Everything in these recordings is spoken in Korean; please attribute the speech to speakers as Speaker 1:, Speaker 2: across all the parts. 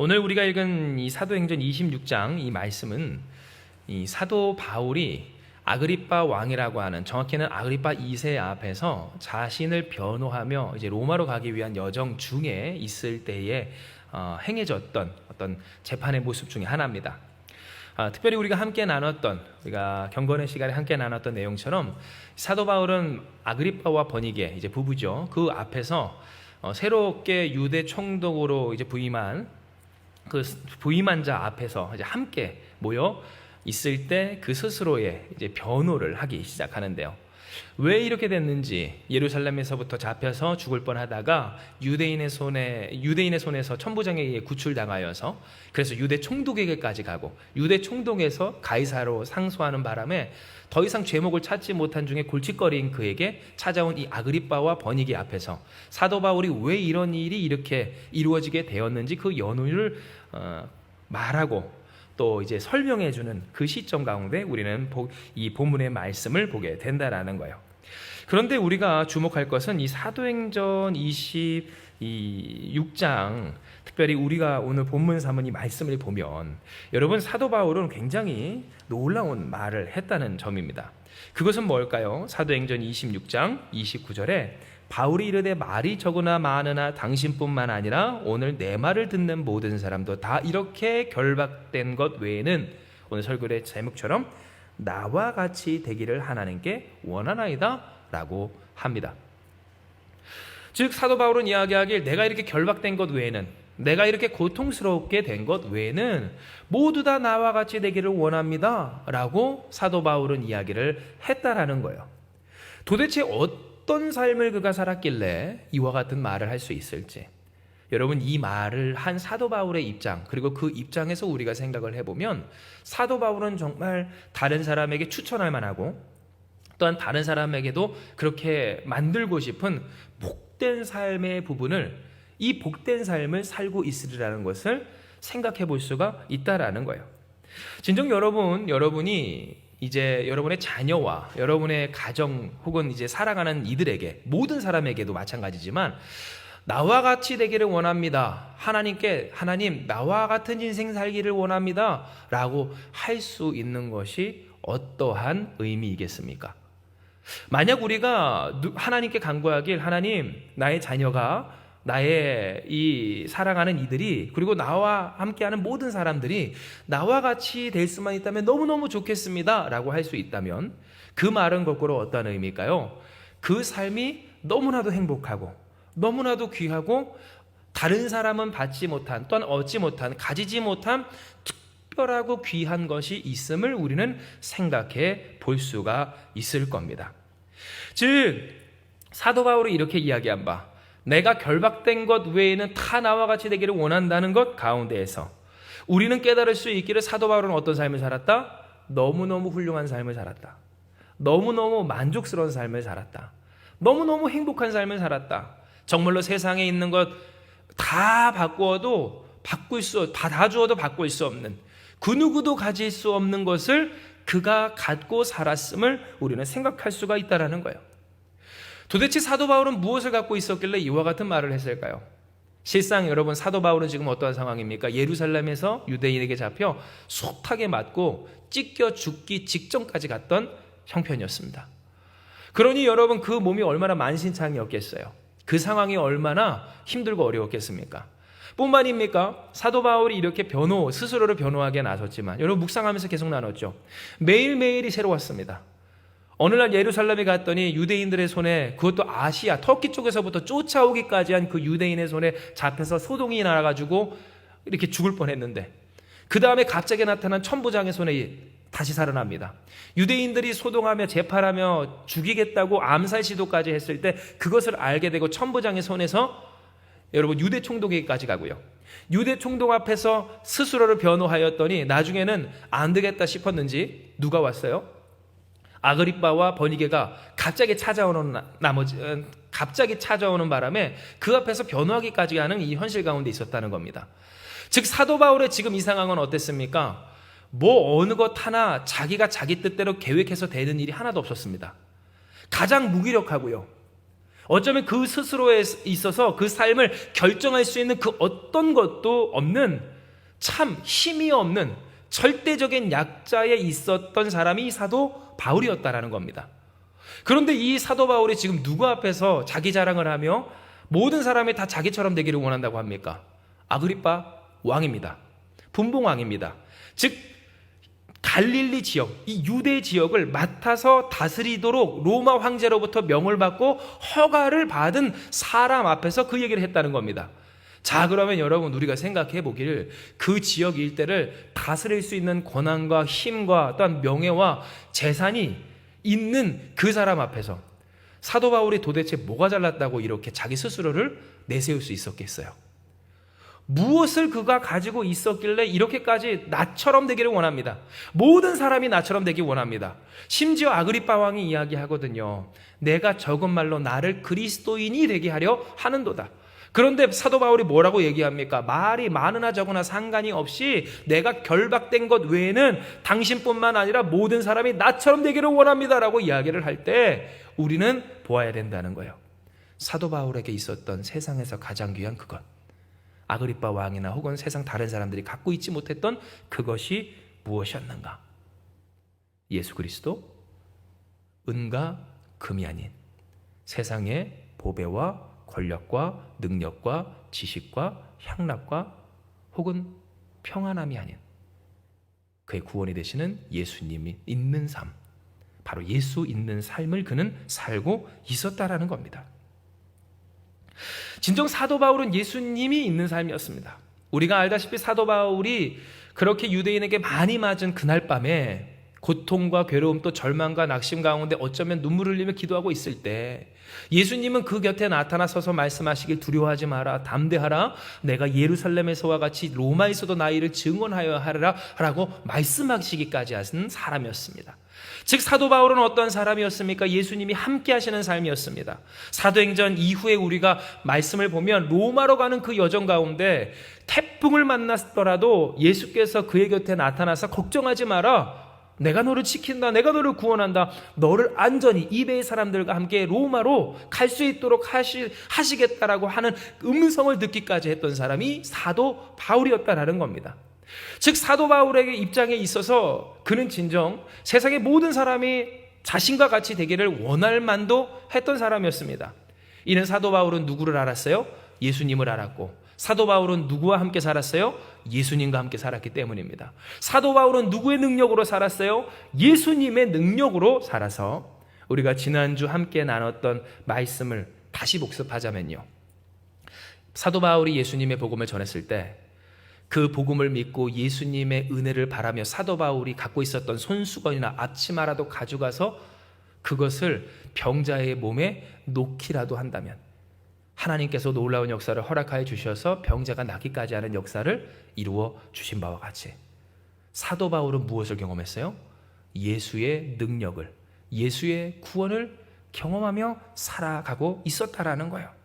Speaker 1: 오늘 우리가 읽은 이 사도행전 26장 이 말씀은 이 사도 바울이 아그리빠 왕이라고 하는, 정확히는 아그리빠 2세 앞에서 자신을 변호하며 이제 로마로 가기 위한 여정 중에 있을 때에 행해졌던 어떤 재판의 모습 중에 하나입니다. 특별히 우리가 우리가 경건의 시간에 함께 나눴던 내용처럼 사도 바울은 아그리빠와 버니게 이제 부부죠. 그 앞에서 새롭게 유대 총독으로 이제 부임한 자 앞에서 이제 함께 모여 있을 때 그 스스로의 이제 변호를 하기 시작하는데요. 왜 이렇게 됐는지, 예루살렘에서부터 잡혀서 죽을 뻔하다가 유대인의 손에서 천부장에 의해 구출당하여서 그래서 유대 총독에게까지 가고 유대 총독에서 가이사로 상소하는 바람에 더 이상 죄목을 찾지 못한 중에 골칫거리인 그에게 찾아온 이 아그리빠와 버니게 앞에서 사도 바울이 왜 이런 일이 이렇게 이루어지게 되었는지 그 연유를 말하고 또 이제 설명해주는 그 시점 가운데 우리는 이 본문의 말씀을 보게 된다라는 거예요. 그런데 우리가 주목할 것은 이 사도행전 26장, 특별히 우리가 오늘 본문 삼은 이 말씀을 보면 여러분, 사도 바울은 굉장히 놀라운 말을 했다는 점입니다. 그것은 뭘까요? 사도행전 26장 29절에 바울이 이르되 말이 적으나 많으나 당신뿐만 아니라 오늘 내 말을 듣는 모든 사람도 다 이렇게 결박된 것 외에는, 오늘 설교의 제목처럼 나와 같이 되기를 하나님께 원하나이다 라고 합니다. 즉 사도 바울은 이야기하길, 내가 이렇게 결박된 것 외에는, 내가 이렇게 고통스럽게 된 것 외에는 모두 다 나와 같이 되기를 원합니다 라고 사도 바울은 이야기를 했다라는 거예요. 도대체 어떤 삶을 그가 살았길래 이와 같은 말을 할 수 있을지, 여러분, 이 말을 한 사도 바울의 입장, 그리고 그 입장에서 우리가 생각을 해보면 사도 바울은 정말 다른 사람에게 추천할 만하고 또한 다른 사람에게도 그렇게 만들고 싶은 복된 삶의 부분을, 이 복된 삶을 살고 있으리라는 것을 생각해 볼 수가 있다라는 거예요. 진정 여러분이 이제 여러분의 자녀와 여러분의 가정 혹은 이제 살아가는 이들에게, 모든 사람에게도 마찬가지지만 나와 같이 되기를 원합니다. 하나님 나와 같은 인생 살기를 원합니다 라고 할 수 있는 것이 어떠한 의미이겠습니까? 만약 우리가 하나님께 간구하길, 하나님, 나의 자녀가, 나의 이 살아가는 이들이, 그리고 나와 함께하는 모든 사람들이 나와 같이 될 수만 있다면 너무너무 좋겠습니다 라고 할 수 있다면, 그 말은 거꾸로 어떤 의미일까요? 그 삶이 너무나도 행복하고 너무나도 귀하고 다른 사람은 받지 못한, 또한 얻지 못한, 가지지 못한 특별하고 귀한 것이 있음을 우리는 생각해 볼 수가 있을 겁니다. 즉 사도 바울이 이렇게 이야기한 바, 내가 결박된 것 외에는 다 나와 같이 되기를 원한다는 것 가운데에서 우리는 깨달을 수 있기를, 사도 바울은 어떤 삶을 살았다? 너무너무 훌륭한 삶을 살았다. 너무너무 만족스러운 삶을 살았다. 너무너무 행복한 삶을 살았다. 정말로 세상에 있는 것 다 바꾸어도 다 주어도 바꿀 수 없는, 그 누구도 가질 수 없는 것을 그가 갖고 살았음을 우리는 생각할 수가 있다는 거예요. 도대체 사도 바울은 무엇을 갖고 있었길래 이와 같은 말을 했을까요? 실상 여러분, 사도 바울은 지금 어떠한 상황입니까? 예루살렘에서 유대인에게 잡혀 숱하게 맞고 찢겨 죽기 직전까지 갔던 형편이었습니다. 그러니 여러분, 그 몸이 얼마나 만신창이었겠어요? 그 상황이 얼마나 힘들고 어려웠겠습니까? 뿐만입니까? 사도 바울이 이렇게 스스로를 변호하게 나섰지만, 여러분 묵상하면서 계속 나눴죠. 매일매일이 새로웠습니다. 어느 날 예루살렘에 갔더니 유대인들의 손에, 그것도 아시아, 터키 쪽에서부터 쫓아오기까지 한 그 유대인의 손에 잡혀서 소동이 나가지고 이렇게 죽을 뻔했는데, 그 다음에 갑자기 나타난 천부장의 손에 다시 살아납니다. 유대인들이 소동하며 재판하며 죽이겠다고 암살 시도까지 했을 때 그것을 알게 되고 천부장의 손에서 여러분 유대 총독에게까지 가고요. 유대 총독 앞에서 스스로를 변호하였더니 나중에는 안 되겠다 싶었는지 누가 왔어요? 아그리빠와 버니게가 갑자기 찾아오는 바람에 그 앞에서 변호하기까지 하는 이 현실 가운데 있었다는 겁니다. 즉 사도 바울의 지금 이 상황은 어땠습니까? 어느 것 하나 자기가 자기 뜻대로 계획해서 되는 일이 하나도 없었습니다. 가장 무기력하고요, 어쩌면 그 스스로에 있어서 그 삶을 결정할 수 있는 그 어떤 것도 없는 참 힘이 없는 절대적인 약자에 있었던 사람이 이 사도 바울이었다라는 겁니다. 그런데 이 사도 바울이 지금 누구 앞에서 자기 자랑을 하며 모든 사람이 다 자기처럼 되기를 원한다고 합니까? 아그리빠 왕입니다. 분봉왕입니다. 즉 갈릴리 지역, 이 유대 지역을 맡아서 다스리도록 로마 황제로부터 명을 받고 허가를 받은 사람 앞에서 그 얘기를 했다는 겁니다. 자, 그러면 여러분 우리가 생각해 보기를 그 지역 일대를 다스릴 수 있는 권한과 힘과 또한 명예와 재산이 있는 그 사람 앞에서 사도 바울이 도대체 뭐가 잘났다고 이렇게 자기 스스로를 내세울 수 있었겠어요? 무엇을 그가 가지고 있었길래 이렇게까지 나처럼 되기를 원합니다. 모든 사람이 나처럼 되기 원합니다. 심지어 아그리빠 왕이 이야기하거든요. 내가 적은 말로 나를 그리스도인이 되게 하려 하는도다. 그런데 사도 바울이 뭐라고 얘기합니까? 말이 많으나 적으나 상관이 없이 내가 결박된 것 외에는 당신뿐만 아니라 모든 사람이 나처럼 되기를 원합니다라고 이야기를 할 때 우리는 보아야 된다는 거예요. 사도 바울에게 있었던 세상에서 가장 귀한 그것, 아그리빠 왕이나 혹은 세상 다른 사람들이 갖고 있지 못했던 그것이 무엇이었는가? 예수 그리스도, 은과 금이 아닌 세상의 보배와 권력과 능력과 지식과 향락과 혹은 평안함이 아닌 그의 구원이 되시는 예수님이 있는 삶, 바로 예수 있는 삶을 그는 살고 있었다라는 겁니다. 진정 사도 바울은 예수님이 있는 삶이었습니다. 우리가 알다시피 사도 바울이 그렇게 유대인에게 많이 맞은 그날 밤에 고통과 괴로움 또 절망과 낙심 가운데 어쩌면 눈물을 흘리며 기도하고 있을 때 예수님은 그 곁에 나타나서서 말씀하시길 두려워하지 마라, 담대하라, 내가 예루살렘에서와 같이 로마에서도 나이를 증언하여 하리라 라고 말씀하시기까지 하신 사람이었습니다. 즉 사도 바울은 어떤 사람이었습니까? 예수님이 함께 하시는 삶이었습니다. 사도행전 이후에 우리가 말씀을 보면 로마로 가는 그 여정 가운데 태풍을 만났더라도 예수께서 그의 곁에 나타나서 걱정하지 마라, 내가 너를 지킨다, 내가 너를 구원한다, 너를 안전히 이베의 사람들과 함께 로마로 갈 수 있도록 하시겠다라고 하는 음성을 듣기까지 했던 사람이 사도 바울이었다라는 겁니다. 즉 사도 바울에게 입장에 있어서 그는 진정 세상의 모든 사람이 자신과 같이 되기를 원할 만도 했던 사람이었습니다. 이는 사도 바울은 누구를 알았어요? 예수님을 알았고, 사도 바울은 누구와 함께 살았어요? 예수님과 함께 살았기 때문입니다. 사도 바울은 누구의 능력으로 살았어요? 예수님의 능력으로 살아서 우리가 지난주 함께 나눴던 말씀을 다시 복습하자면요, 사도 바울이 예수님의 복음을 전했을 때 그 복음을 믿고 예수님의 은혜를 바라며 사도 바울이 갖고 있었던 손수건이나 앞치마라도 가져가서 그것을 병자의 몸에 놓기라도 한다면 하나님께서 놀라운 역사를 허락하여 주셔서 병자가 낫기까지 하는 역사를 이루어 주신 바와 같이 사도 바울은 무엇을 경험했어요? 예수의 능력을, 예수의 구원을 경험하며 살아가고 있었다라는 거예요.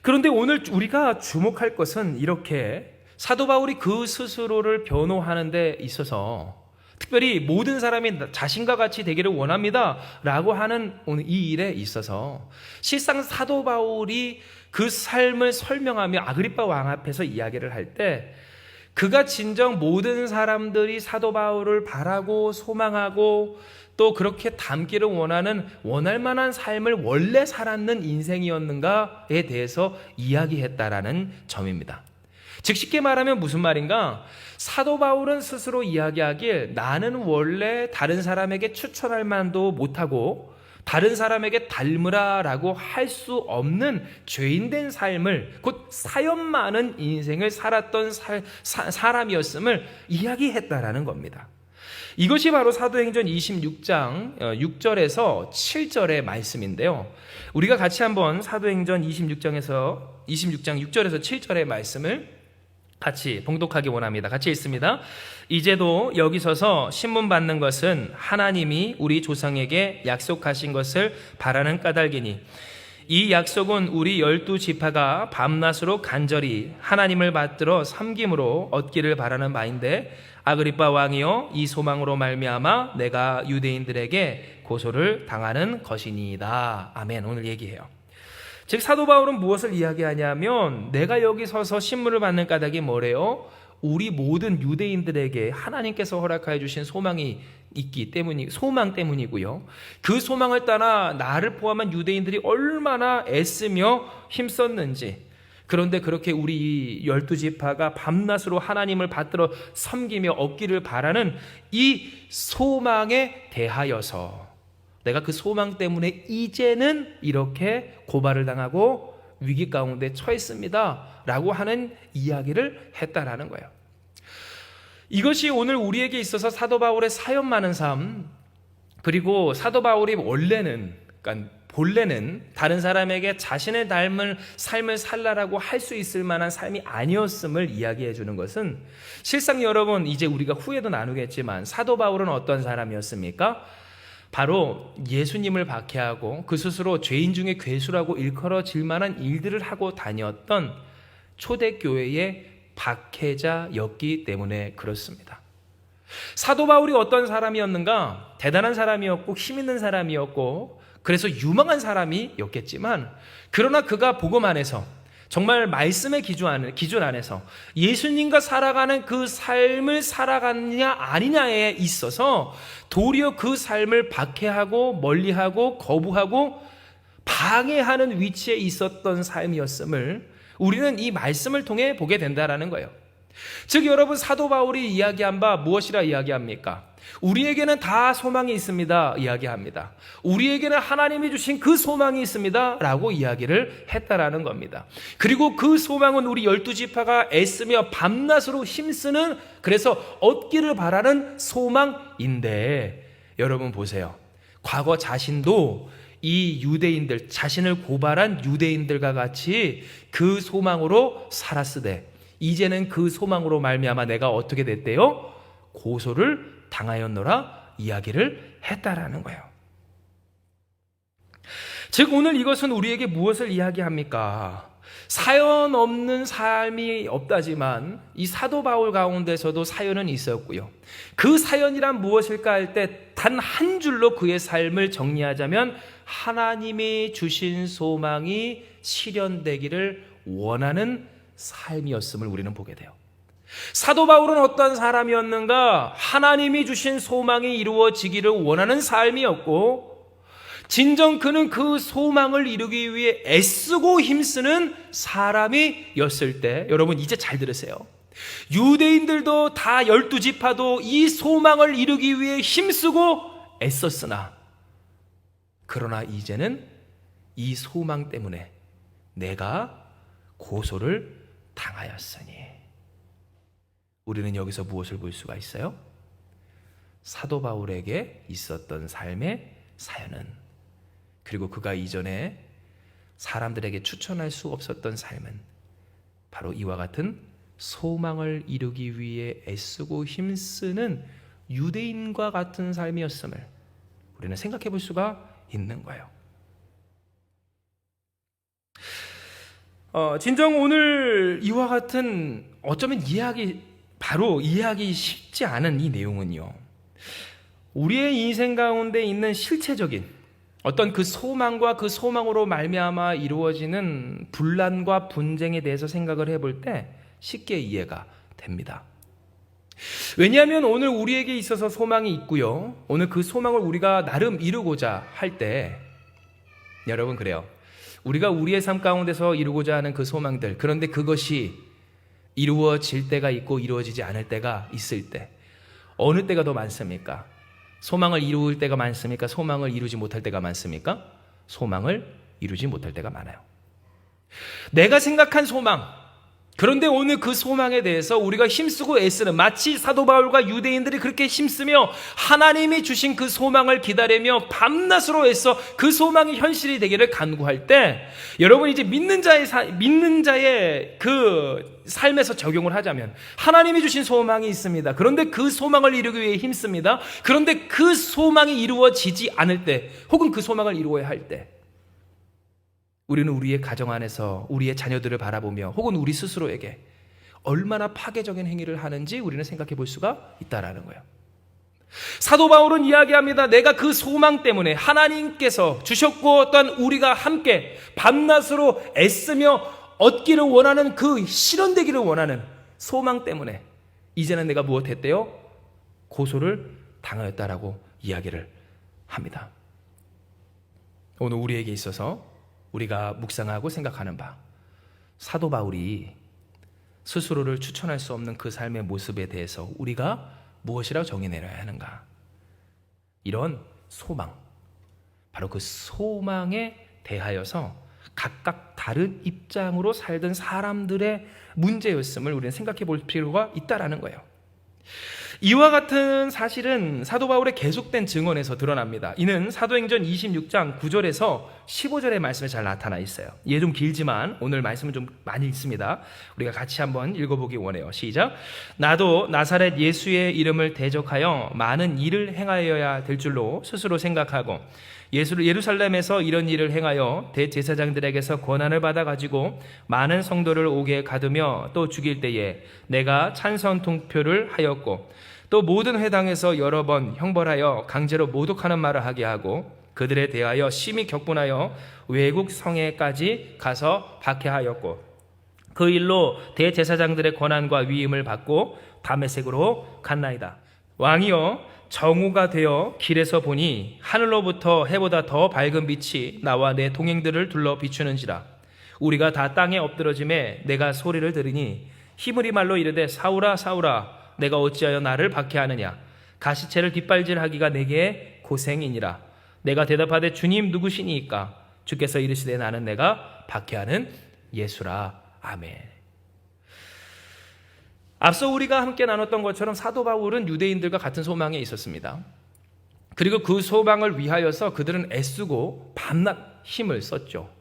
Speaker 1: 그런데 오늘 우리가 주목할 것은 이렇게 사도 바울이 그 스스로를 변호하는 데 있어서 특별히 모든 사람이 자신과 같이 되기를 원합니다 라고 하는 오늘 이 일에 있어서 실상 사도 바울이 그 삶을 설명하며 아그리빠 왕 앞에서 이야기를 할 때 그가 진정 모든 사람들이 사도 바울을 바라고 소망하고 또 그렇게 닮기를 원할 만한 삶을 원래 살았는 인생이었는가에 대해서 이야기했다라는 점입니다. 즉 쉽게 말하면 무슨 말인가? 사도 바울은 스스로 이야기하길 나는 원래 다른 사람에게 추천할 만도 못하고 다른 사람에게 닮으라라고 할 수 없는 죄인된 삶을, 곧 사연 많은 인생을 살았던 사람이었음을 이야기했다라는 겁니다. 이것이 바로 사도행전 26장 6절에서 7절의 말씀인데요. 우리가 같이 한번 사도행전 26장 6절에서 7절의 말씀을 같이 봉독하기 원합니다. 같이 읽습니다. 이제도 여기 서서 신문 받는 것은 하나님이 우리 조상에게 약속하신 것을 바라는 까닭이니 이 약속은 우리 12지파가 밤낮으로 간절히 하나님을 받들어 섬김으로 얻기를 바라는 바인데, 아그리빠 왕이여, 이 소망으로 말미암아 내가 유대인들에게 고소를 당하는 것이니이다. 아멘. 오늘 얘기해요. 즉 사도 바울은 무엇을 이야기하냐면, 내가 여기 서서 신문을 받는 까닭이 뭐래요? 우리 모든 유대인들에게 하나님께서 허락하여 주신 소망이 있기 때문이, 소망 때문이고요. 그 소망을 따라 나를 포함한 유대인들이 얼마나 애쓰며 힘썼는지, 그런데 그렇게 우리 12지파가 밤낮으로 하나님을 받들어 섬기며 얻기를 바라는 이 소망에 대하여서 내가 그 소망 때문에 이제는 이렇게 고발을 당하고 위기 가운데 처했습니다 라고 하는 이야기를 했다라는 거예요. 이것이 오늘 우리에게 있어서 사도 바울의 사연 많은 삶, 그리고 사도 바울이 본래는 다른 사람에게 자신을 닮은 삶을 살라라고 할 수 있을 만한 삶이 아니었음을 이야기해 주는 것은, 실상 여러분 이제 우리가 후에도 나누겠지만 사도 바울은 어떤 사람이었습니까? 바로 예수님을 박해하고 그 스스로 죄인 중에 괴수라고 일컬어질 만한 일들을 하고 다녔던 초대교회의 박해자였기 때문에 그렇습니다. 사도 바울이 어떤 사람이었는가? 대단한 사람이었고 힘 있는 사람이었고 그래서 유망한 사람이었겠지만, 그러나 그가 복음 안에서 정말 말씀의 기준 안에서 예수님과 살아가는 그 삶을 살아가느냐 아니냐에 있어서 도리어 그 삶을 박해하고 멀리하고 거부하고 방해하는 위치에 있었던 삶이었음을 우리는 이 말씀을 통해 보게 된다라는 거예요. 즉 여러분, 사도 바울이 이야기한 바 무엇이라 이야기합니까? 우리에게는 다 소망이 있습니다 이야기합니다. 우리에게는 하나님이 주신 그 소망이 있습니다 라고 이야기를 했다라는 겁니다. 그리고 그 소망은 우리 12지파가 애쓰며 밤낮으로 힘쓰는, 그래서 얻기를 바라는 소망인데, 여러분 보세요. 과거 자신도 이 유대인들, 자신을 고발한 유대인들과 같이 그 소망으로 살았으되 이제는 그 소망으로 말미암아 내가 어떻게 됐대요? 고소를 당하였노라 이야기를 했다라는 거예요. 즉 오늘 이것은 우리에게 무엇을 이야기합니까? 사연 없는 삶이 없다지만 이 사도 바울 가운데서도 사연은 있었고요. 그 사연이란 무엇일까 할 때 단 한 줄로 그의 삶을 정리하자면, 하나님이 주신 소망이 실현되기를 원하는 삶이었음을 우리는 보게 돼요. 사도 바울은 어떤 사람이었는가? 하나님이 주신 소망이 이루어지기를 원하는 삶이었고, 진정 그는 그 소망을 이루기 위해 애쓰고 힘쓰는 사람이었을 때, 여러분 이제 잘 들으세요. 유대인들도 다 12지파도 이 소망을 이루기 위해 힘쓰고 애썼으나, 그러나 이제는 이 소망 때문에 내가 고소를 당하였으니, 우리는 여기서 무엇을 볼 수가 있어요? 사도 바울에게 있었던 삶의 사연은, 그리고 그가 이전에 사람들에게 추천할 수 없었던 삶은 바로 이와 같은 소망을 이루기 위해 애쓰고 힘쓰는 유대인과 같은 삶이었음을 우리는 생각해 볼 수가 있는 거예요. 진정 오늘 이와 같은 어쩌면 이해하기 쉽지 않은 이 내용은요, 우리의 인생 가운데 있는 실체적인 어떤 그 소망과 그 소망으로 말미암아 이루어지는 분란과 분쟁에 대해서 생각을 해볼 때 쉽게 이해가 됩니다. 왜냐하면 오늘 우리에게 있어서 소망이 있고요, 오늘 그 소망을 우리가 나름 이루고자 할 때, 여러분 그래요. 우리가 우리의 삶 가운데서 이루고자 하는 그 소망들, 그런데 그것이 이루어질 때가 있고 이루어지지 않을 때가 있을 때, 어느 때가 더 많습니까? 소망을 이룰 때가 많습니까? 소망을 이루지 못할 때가 많습니까? 소망을 이루지 못할 때가 많아요. 내가 생각한 소망, 그런데 오늘 그 소망에 대해서 우리가 힘쓰고 애쓰는, 마치 사도 바울과 유대인들이 그렇게 힘쓰며 하나님이 주신 그 소망을 기다리며 밤낮으로 애써 그 소망이 현실이 되기를 간구할 때, 여러분 이제 믿는 자의 그 삶에서 적용을 하자면, 하나님이 주신 소망이 있습니다. 그런데 그 소망을 이루기 위해 힘씁니다. 그런데 그 소망이 이루어지지 않을 때, 혹은 그 소망을 이루어야 할 때, 우리는 우리의 가정 안에서 우리의 자녀들을 바라보며 혹은 우리 스스로에게 얼마나 파괴적인 행위를 하는지 우리는 생각해 볼 수가 있다라는 거예요. 사도 바울은 이야기합니다. 내가 그 소망 때문에 하나님께서 주셨고 또한 우리가 함께 밤낮으로 애쓰며 얻기를 원하는 그 실현되기를 원하는 소망 때문에 이제는 내가 무엇했대요? 고소를 당하였다라고 이야기를 합니다. 오늘 우리에게 있어서 우리가 묵상하고 생각하는 바, 사도 바울이 스스로를 추천할 수 없는 그 삶의 모습에 대해서 우리가 무엇이라고 정의내려야 하는가? 이런 소망, 바로 그 소망에 대하여서 각각 다른 입장으로 살던 사람들의 문제였음을 우리는 생각해 볼 필요가 있다라는 거예요. 이와 같은 사실은 사도 바울의 계속된 증언에서 드러납니다. 이는 사도행전 26장 9절에서 15절의 말씀에 잘 나타나 있어요. 이게 좀 길지만 오늘 말씀은 좀 많이 있습니다. 우리가 같이 한번 읽어보기 원해요. 시작. 나도 나사렛 예수의 이름을 대적하여 많은 일을 행하여야 될 줄로 스스로 생각하고 예루살렘에서 이런 일을 행하여 대제사장들에게서 권한을 받아가지고 많은 성도를 옥에 가두며 또 죽일 때에 내가 찬성 통표를 하였고 또 모든 회당에서 여러 번 형벌하여 강제로 모독하는 말을 하게 하고 그들에 대하여 심히 격분하여 외국 성에까지 가서 박해하였고 그 일로 대제사장들의 권한과 위임을 받고 다메섹으로 갔나이다. 왕이여 정오가 되어 길에서 보니 하늘로부터 해보다 더 밝은 빛이 나와 내 동행들을 둘러 비추는지라. 우리가 다 땅에 엎드러짐에 내가 소리를 들으니 히브리 말로 이르되 사울아 사울아 내가 어찌하여 나를 박해하느냐. 가시채를 뒷발질하기가 내게 고생이니라. 내가 대답하되 주님 누구시니까? 주께서 이르시되 나는 내가 박해하는 예수라. 아멘. 앞서 우리가 함께 나눴던 것처럼 사도 바울은 유대인들과 같은 소망에 있었습니다. 그리고 그 소망을 위하여서 그들은 애쓰고 밤낮 힘을 썼죠.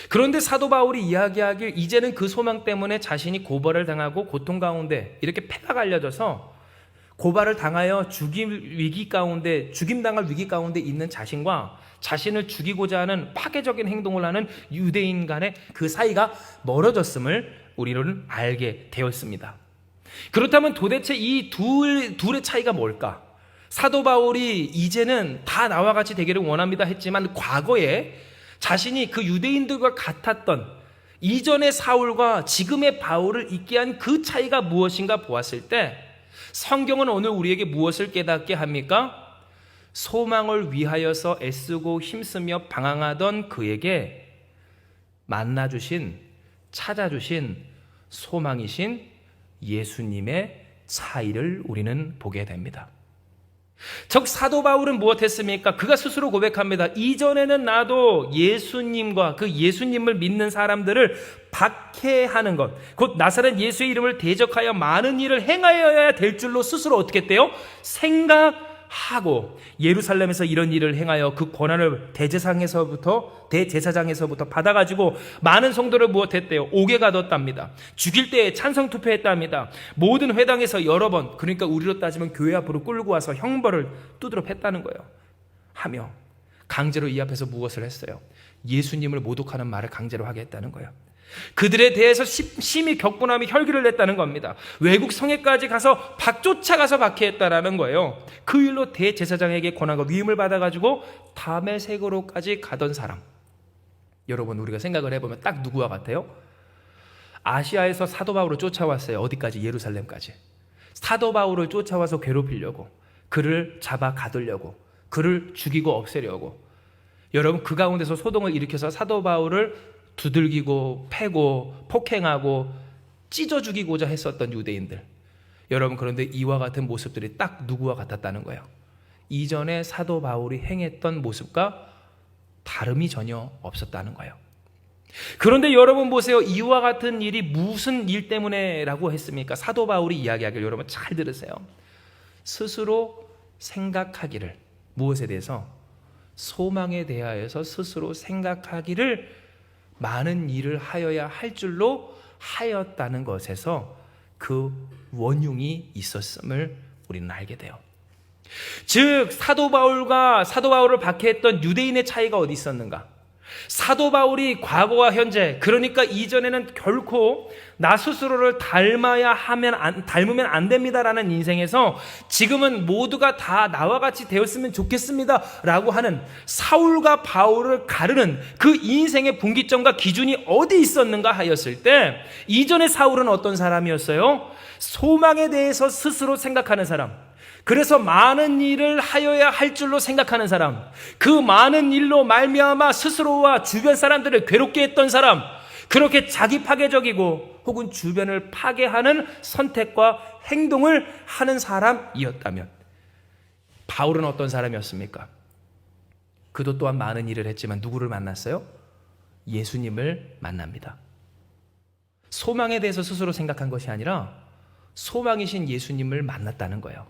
Speaker 1: 그런데 사도 바울이 이야기하길 이제는 그 소망 때문에 자신이 고발을 당하고 고통 가운데 이렇게 패가 갈려져서 고발을 당하여 죽임당할 위기 가운데 있는 자신과 자신을 죽이고자 하는 파괴적인 행동을 하는 유대인 간의 그 사이가 멀어졌음을 우리는 알게 되었습니다. 그렇다면 도대체 이 둘의 차이가 뭘까? 사도 바울이 이제는 다 나와 같이 되기를 원합니다 했지만 과거에 자신이 그 유대인들과 같았던 이전의 사울과 지금의 바울을 있게 한 그 차이가 무엇인가 보았을 때 성경은 오늘 우리에게 무엇을 깨닫게 합니까? 소망을 위하여서 애쓰고 힘쓰며 방황하던 그에게 만나주신, 찾아주신 소망이신 예수님의 차이를 우리는 보게 됩니다. 즉 사도 바울은 무엇했습니까? 그가 스스로 고백합니다. 이전에는 나도 예수님과 그 예수님을 믿는 사람들을 박해하는 것, 곧 나사렛 예수의 이름을 대적하여 많은 일을 행하여야 될 줄로 스스로 어떻게 했대요? 생각하고 예루살렘에서 이런 일을 행하여 그 권한을 대제사장에서부터 받아가지고 많은 성도를 무엇했대요? 옥에 가뒀답니다. 죽일 때에 찬성 투표했답니다. 모든 회당에서 여러 번, 그러니까 우리로 따지면 교회 앞으로 끌고 와서 형벌을 두드려 팼다는 거예요. 하며 강제로 이 앞에서 무엇을 했어요? 예수님을 모독하는 말을 강제로 하게 했다는 거예요. 그들에 대해서 심히 격분하며 혈기를 냈다는 겁니다. 외국 성에까지 가서 쫓아가서 박해했다라는 거예요. 그 일로 대제사장에게 권한과 위임을 받아가지고 다메섹으로까지 가던 사람. 여러분 우리가 생각을 해보면 딱 누구와 같아요? 아시아에서 사도 바울을 쫓아왔어요. 어디까지? 예루살렘까지. 사도 바울을 쫓아와서 괴롭히려고, 그를 잡아 가두려고, 그를 죽이고 없애려고. 여러분 그 가운데서 소동을 일으켜서 사도 바울을 두들기고 패고 폭행하고 찢어 죽이고자 했었던 유대인들. 여러분 그런데 이와 같은 모습들이 딱 누구와 같았다는 거예요? 이전에 사도 바울이 행했던 모습과 다름이 전혀 없었다는 거예요. 그런데 여러분 보세요. 이와 같은 일이 무슨 일 때문에 라고 했습니까? 사도 바울이 이야기하길 여러분 잘 들으세요. 스스로 생각하기를, 무엇에 대해서? 소망에 대하여서 스스로 생각하기를 많은 일을 하여야 할 줄로 하였다는 것에서 그 원흉이 있었음을 우리는 알게 돼요. 즉 사도 바울을 박해했던 유대인의 차이가 어디 있었는가? 사도 바울이 과거와 현재, 그러니까 이전에는 결코 나 스스로를 닮으면 안 됩니다라는 인생에서 지금은 모두가 다 나와 같이 되었으면 좋겠습니다라고 하는 사울과 바울을 가르는 그 인생의 분기점과 기준이 어디 있었는가 하였을 때, 이전의 사울은 어떤 사람이었어요? 소망에 대해서 스스로 생각하는 사람, 그래서 많은 일을 하여야 할 줄로 생각하는 사람, 그 많은 일로 말미암아 스스로와 주변 사람들을 괴롭게 했던 사람, 그렇게 자기 파괴적이고 혹은 주변을 파괴하는 선택과 행동을 하는 사람이었다면, 바울은 어떤 사람이었습니까? 그도 또한 많은 일을 했지만 누구를 만났어요? 예수님을 만납니다. 소망에 대해서 스스로 생각한 것이 아니라 소망이신 예수님을 만났다는 거예요.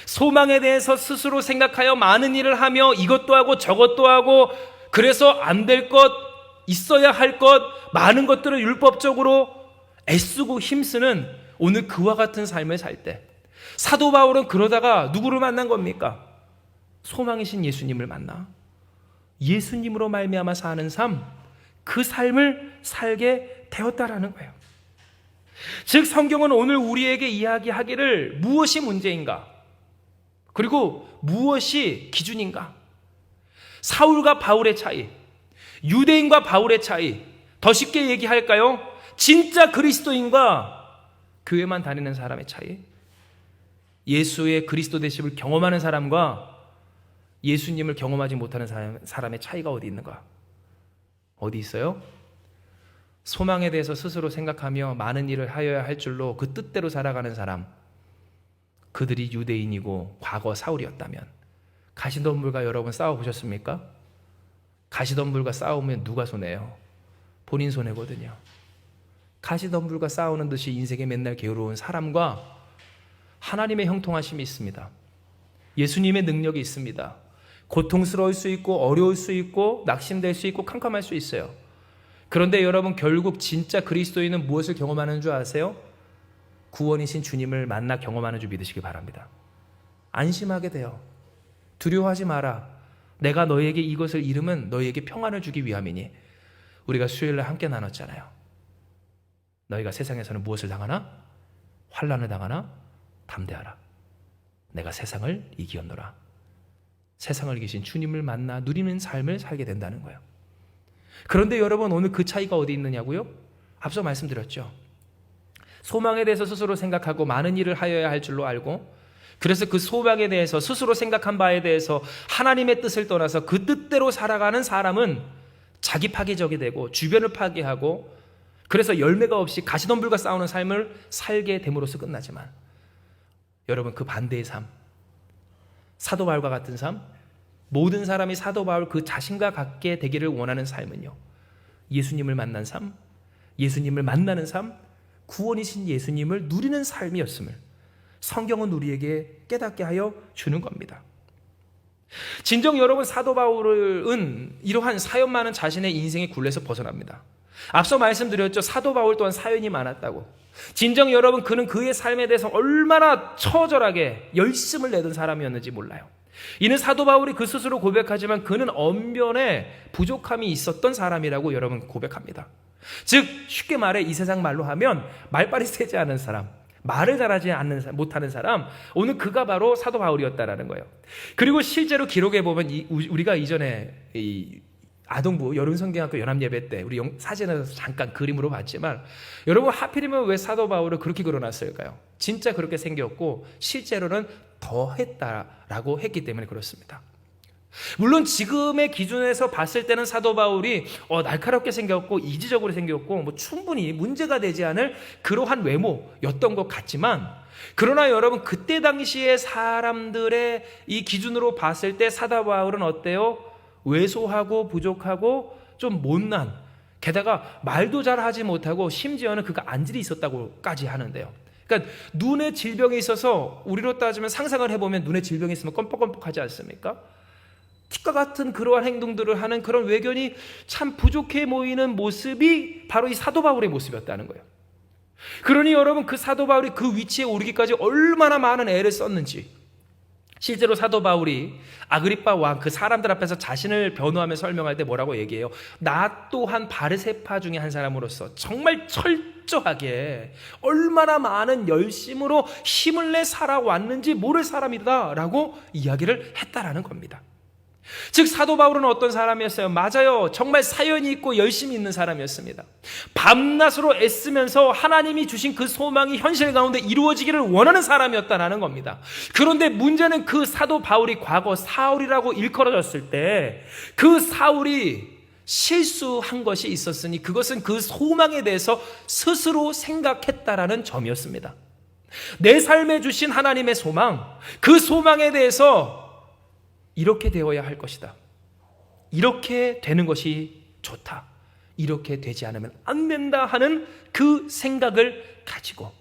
Speaker 1: 소망에 대해서 스스로 생각하여 많은 일을 하며 이것도 하고 저것도 하고, 그래서 안 될 것, 있어야 할 것, 많은 것들을 율법적으로 애쓰고 힘쓰는 오늘 그와 같은 삶을 살 때, 사도 바울은 그러다가 누구를 만난 겁니까? 소망이신 예수님을 만나 예수님으로 말미암아 사는 삶, 그 삶을 살게 되었다라는 거예요. 즉 성경은 오늘 우리에게 이야기하기를 무엇이 문제인가, 그리고 무엇이 기준인가, 사울과 바울의 차이, 유대인과 바울의 차이, 더 쉽게 얘기할까요? 진짜 그리스도인과 교회만 다니는 사람의 차이, 예수의 그리스도 되심을 경험하는 사람과 예수님을 경험하지 못하는 사람의 차이가 어디 있는가? 어디 있어요? 소망에 대해서 스스로 생각하며 많은 일을 하여야 할 줄로 그 뜻대로 살아가는 사람, 그들이 유대인이고 과거 사울이었다면, 가시덤불과 여러분 싸워보셨습니까? 가시덤불과 싸우면 누가 손해요? 본인 손해거든요. 가시덤불과 싸우는 듯이 인생에 맨날 게으러운 사람과 하나님의 형통하심이 있습니다. 예수님의 능력이 있습니다. 고통스러울 수 있고 어려울 수 있고 낙심될 수 있고 캄캄할 수 있어요. 그런데 여러분, 결국 진짜 그리스도인은 무엇을 경험하는 줄 아세요? 구원이신 주님을 만나 경험하는 줄 믿으시기 바랍니다. 안심하게 돼요. 두려워하지 마라. 내가 너에게 이것을 이름은 너에게 평안을 주기 위함이니. 우리가 수요일날 함께 나눴잖아요. 너희가 세상에서는 무엇을 당하나? 환난을 당하나? 담대하라. 내가 세상을 이기었노라. 세상을 이기신 주님을 만나 누리는 삶을 살게 된다는 거예요. 그런데 여러분, 오늘 그 차이가 어디 있느냐고요? 앞서 말씀드렸죠. 소망에 대해서 스스로 생각하고 많은 일을 하여야 할 줄로 알고, 그래서 그 소망에 대해서 스스로 생각한 바에 대해서 하나님의 뜻을 떠나서 그 뜻대로 살아가는 사람은 자기 파괴적이 되고 주변을 파괴하고, 그래서 열매가 없이 가시덤불과 싸우는 삶을 살게 됨으로써 끝나지만, 여러분, 그 반대의 삶, 사도 바울과 같은 삶, 모든 사람이 사도 바울 그 자신과 같게 되기를 원하는 삶은요, 예수님을 만난 삶, 예수님을 만나는 삶, 구원이신 예수님을 누리는 삶이었음을 성경은 우리에게 깨닫게 하여 주는 겁니다. 진정 여러분, 사도 바울은 이러한 사연 많은 자신의 인생의 굴레에서 벗어납니다. 앞서 말씀드렸죠. 사도 바울 또한 사연이 많았다고. 진정 여러분, 그는 그의 삶에 대해서 얼마나 처절하게 열심을 내던 사람이었는지 몰라요. 이는 사도 바울이 그 스스로 고백하지만 그는 언변에 부족함이 있었던 사람이라고 여러분 고백합니다. 즉 쉽게 말해 이 세상 말로 하면 말빨이 세지 않은 사람, 말을 잘하지 못하는 사람, 오늘 그가 바로 사도 바울이었다라는 거예요. 그리고 실제로 기록해 보면 우리가 이전에 아동부 여름성경학교 연합예배 때 우리 사진에서 잠깐 그림으로 봤지만, 여러분 하필이면 왜 사도 바울을 그렇게 그려놨을까요? 진짜 그렇게 생겼고 실제로는 더 했다라고 했기 때문에 그렇습니다. 물론 지금의 기준에서 봤을 때는 사도 바울이 날카롭게 생겼고 이지적으로 생겼고 뭐 충분히 문제가 되지 않을 그러한 외모였던 것 같지만, 그러나 여러분 그때 당시의 사람들의 이 기준으로 봤을 때 사도 바울은 어때요? 왜소하고 부족하고 좀 못난, 게다가 말도 잘 하지 못하고 심지어는 그가 안질이 있었다고까지 하는데요. 그러니까 눈에 질병이 있어서 우리로 따지면 상상을 해보면 눈에 질병이 있으면 껌뻑껌뻑하지 않습니까? 티과 같은 그러한 행동들을 하는 그런 외견이 참 부족해 보이는 모습이 바로 이 사도 바울의 모습이었다는 거예요. 그러니 여러분, 그 사도 바울이 그 위치에 오르기까지 얼마나 많은 애를 썼는지, 실제로 사도 바울이 아그리빠 왕 그 사람들 앞에서 자신을 변호하며 설명할 때 뭐라고 얘기해요? 나 또한 바르세파 중에 한 사람으로서 정말 철저하게 얼마나 많은 열심으로 힘을 내 살아왔는지 모를 사람이다 라고 이야기를 했다라는 겁니다. 즉 사도 바울은 어떤 사람이었어요? 맞아요. 정말 사연이 있고 열심히 있는 사람이었습니다. 밤낮으로 애쓰면서 하나님이 주신 그 소망이 현실 가운데 이루어지기를 원하는 사람이었다는 겁니다. 그런데 문제는 그 사도 바울이 과거 사울이라고 일컬어졌을 때 그 사울이 실수한 것이 있었으니 그것은 그 소망에 대해서 스스로 생각했다라는 점이었습니다. 내 삶에 주신 하나님의 소망, 그 소망에 대해서 이렇게 되어야 할 것이다. 이렇게 되는 것이 좋다. 이렇게 되지 않으면 안 된다 하는 그 생각을 가지고,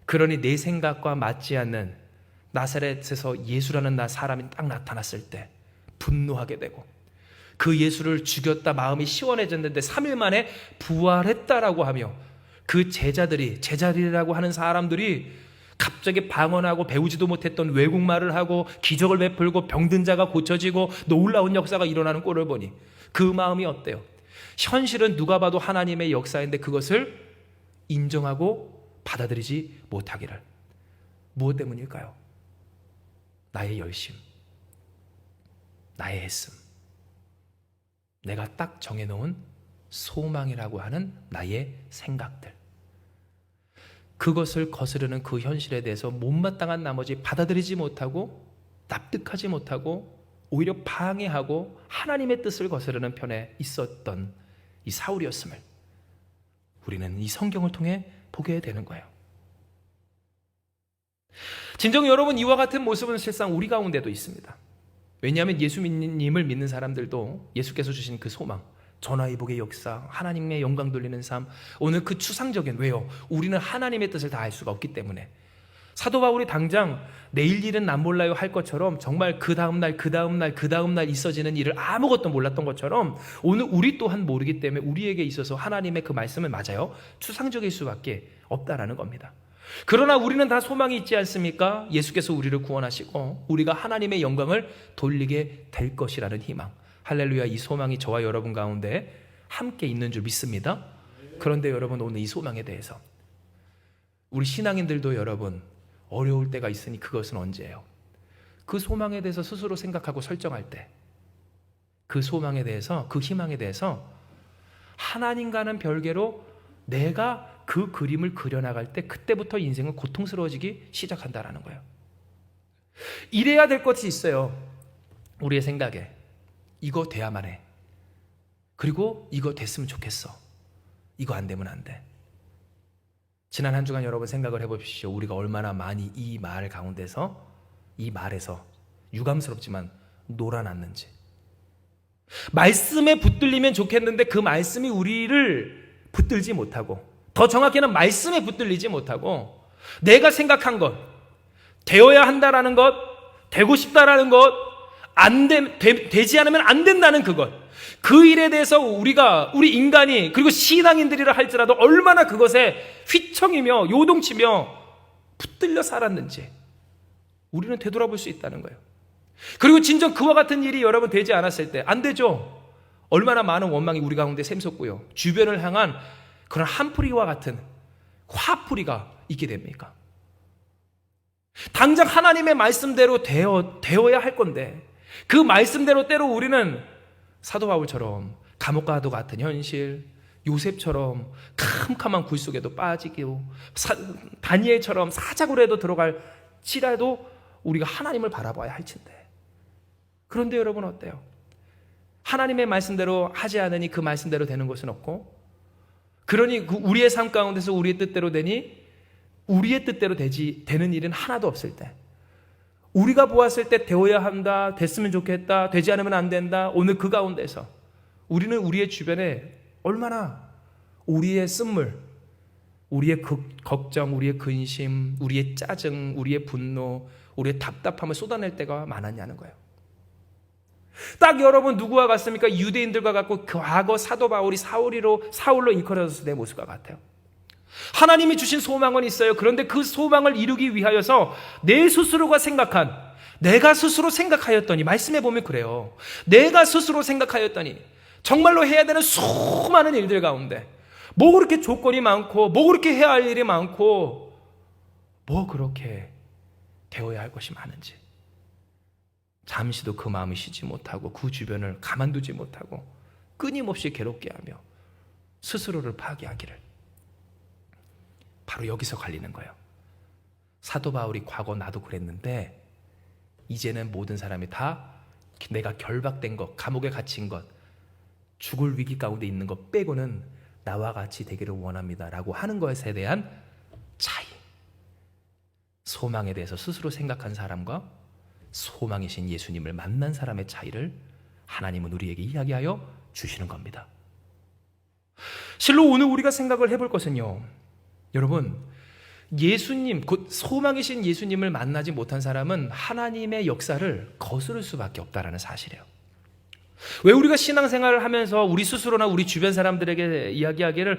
Speaker 1: 그러니 내 생각과 맞지 않는 나사렛에서 예수라는 사람이 딱 나타났을 때 분노하게 되고, 그 예수를 죽였다 마음이 시원해졌는데 3일 만에 부활했다라고 하며 그 제자들이라고 하는 사람들이 갑자기 방언하고 배우지도 못했던 외국말을 하고 기적을 베풀고 병든 자가 고쳐지고 놀라운 역사가 일어나는 꼴을 보니 그 마음이 어때요? 현실은 누가 봐도 하나님의 역사인데 그것을 인정하고 받아들이지 못하기를. 무엇 때문일까요? 나의 열심, 나의 애씀, 내가 딱 정해놓은 소망이라고 하는 나의 생각들, 그것을 거스르는 그 현실에 대해서 못마땅한 나머지 받아들이지 못하고 납득하지 못하고 오히려 방해하고 하나님의 뜻을 거스르는 편에 있었던 이 사울이었음을 우리는 이 성경을 통해 보게 되는 거예요. 진정 여러분, 이와 같은 모습은 실상 우리 가운데도 있습니다. 왜냐하면 예수님을 믿는 사람들도 예수께서 주신 그 소망, 전화위복의 역사, 하나님의 영광 돌리는 삶, 오늘 그 추상적인, 왜요? 우리는 하나님의 뜻을 다 알 수가 없기 때문에. 사도 바울이 당장 내일 일은 난 몰라요 할 것처럼 정말 그 다음날 있어지는 일을 아무것도 몰랐던 것처럼 오늘 우리 또한 모르기 때문에 우리에게 있어서 하나님의 그 말씀은 맞아요, 추상적일 수밖에 없다라는 겁니다. 그러나 우리는 다 소망이 있지 않습니까? 예수께서 우리를 구원하시고 우리가 하나님의 영광을 돌리게 될 것이라는 희망, 할렐루야. 이 소망이 저와 여러분 가운데 함께 있는 줄 믿습니다. 그런데 여러분, 오늘 이 소망에 대해서 우리 신앙인들도 여러분 어려울 때가 있으니 그것은 언제예요? 그 소망에 대해서 스스로 생각하고 설정할 때, 그 소망에 대해서, 그 희망에 대해서 하나님과는 별개로 내가 그 그림을 그려나갈 때 그때부터 인생은 고통스러워지기 시작한다라는 거예요. 이래야 될 것이 있어요. 우리의 생각에 이거 돼야만 해. 그리고 이거 됐으면 좋겠어. 이거 안 되면 안 돼. 지난 한 주간 여러분 생각을 해보십시오. 우리가 얼마나 많이 이 말 가운데서, 이 말에서 유감스럽지만 놀아났는지. 말씀에 붙들리면 좋겠는데 그 말씀이 우리를 붙들지 못하고, 더 정확히는 말씀에 붙들리지 못하고 내가 생각한 것, 되어야 한다라는 것, 되고 싶다라는 것, 되지 않으면 안 된다는 그것, 그 일에 대해서 우리 인간이, 그리고 신앙인들이라 할지라도 얼마나 그것에 휘청이며 요동치며 붙들려 살았는지 우리는 되돌아볼 수 있다는 거예요. 그리고 진정 그와 같은 일이 여러분 되지 않았을 때 안 되죠. 얼마나 많은 원망이 우리 가운데 샘솟고요, 주변을 향한 그런 한풀이와 같은 화풀이가 있게 됩니까? 당장 하나님의 말씀대로 되어야 할 건데 그 말씀대로 때로 우리는 사도 바울처럼 감옥 가도 같은 현실, 요셉처럼 캄캄한 굴 속에도 빠지고, 다니엘처럼 사자굴에도 들어갈지라도 우리가 하나님을 바라봐야 할 텐데. 그런데 여러분 어때요? 하나님의 말씀대로 하지 않으니 그 말씀대로 되는 것은 없고, 그러니 우리의 삶 가운데서 우리의 뜻대로 되니 우리의 뜻대로 되는 일은 하나도 없을 때, 우리가 보았을 때 되어야 한다, 됐으면 좋겠다, 되지 않으면 안 된다, 오늘 그 가운데서 우리는 우리의 주변에 얼마나 우리의 쓴물, 우리의 걱정, 우리의 근심, 우리의 짜증, 우리의 분노, 우리의 답답함을 쏟아낼 때가 많았냐는 거예요. 딱 여러분 누구와 같습니까? 유대인들과 같고 과거 사도 바울이 사울로 일컬어졌을 때 모습과 같아요. 하나님이 주신 소망은 있어요. 그런데 그 소망을 이루기 위하여서 내 스스로가 생각한, 내가 스스로 생각하였더니, 말씀해 보면 그래요. 내가 스스로 생각하였더니 정말로 해야 되는 수많은 일들 가운데 뭐 그렇게 조건이 많고, 뭐 그렇게 해야 할 일이 많고, 뭐 그렇게 되어야 할 것이 많은지 잠시도 그 마음이 쉬지 못하고 그 주변을 가만두지 못하고 끊임없이 괴롭게 하며 스스로를 파괴하기를. 바로 여기서 갈리는 거예요. 사도 바울이 과거 나도 그랬는데 이제는 모든 사람이 다 내가 결박된 것, 감옥에 갇힌 것, 죽을 위기 가운데 있는 것 빼고는 나와 같이 되기를 원합니다 라고 하는 것에 대한 차이. 소망에 대해서 스스로 생각한 사람과 소망이신 예수님을 만난 사람의 차이를 하나님은 우리에게 이야기하여 주시는 겁니다. 실로 오늘 우리가 생각을 해볼 것은요, 여러분, 예수님, 곧 소망이신 예수님을 만나지 못한 사람은 하나님의 역사를 거스를 수밖에 없다는 사실이에요. 왜 우리가 신앙생활을 하면서 우리 스스로나 우리 주변 사람들에게 이야기하기를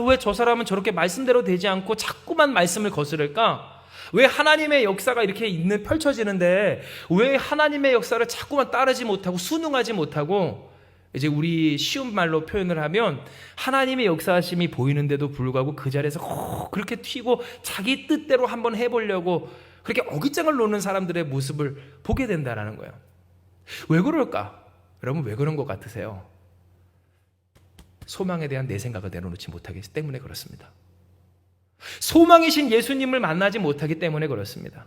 Speaker 1: 왜 저 사람은 저렇게 말씀대로 되지 않고 자꾸만 말씀을 거스를까? 왜 하나님의 역사가 이렇게 펼쳐지는데 왜 하나님의 역사를 자꾸만 따르지 못하고 순응하지 못하고, 이제 우리 쉬운 말로 표현을 하면 하나님의 역사하심이 보이는데도 불구하고 그 자리에서 그렇게 튀고 자기 뜻대로 한번 해보려고 그렇게 어깃장을 놓는 사람들의 모습을 보게 된다는 거예요. 왜 그럴까? 여러분, 왜 그런 것 같으세요? 소망에 대한 내 생각을 내려놓지 못하기 때문에 그렇습니다. 소망이신 예수님을 만나지 못하기 때문에 그렇습니다.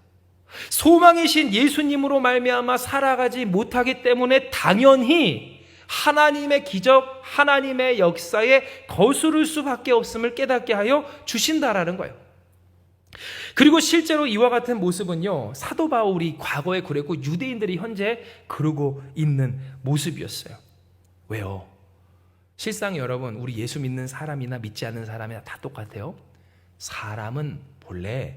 Speaker 1: 소망이신 예수님으로 말미암아 살아가지 못하기 때문에 당연히 하나님의 기적, 하나님의 역사에 거스를 수밖에 없음을 깨닫게 하여 주신다라는 거예요. 그리고 실제로 이와 같은 모습은요, 사도 바울이 과거에 그랬고 유대인들이 현재 그러고 있는 모습이었어요. 왜요? 실상 여러분, 우리 예수 믿는 사람이나 믿지 않는 사람이나 다 똑같아요. 사람은 본래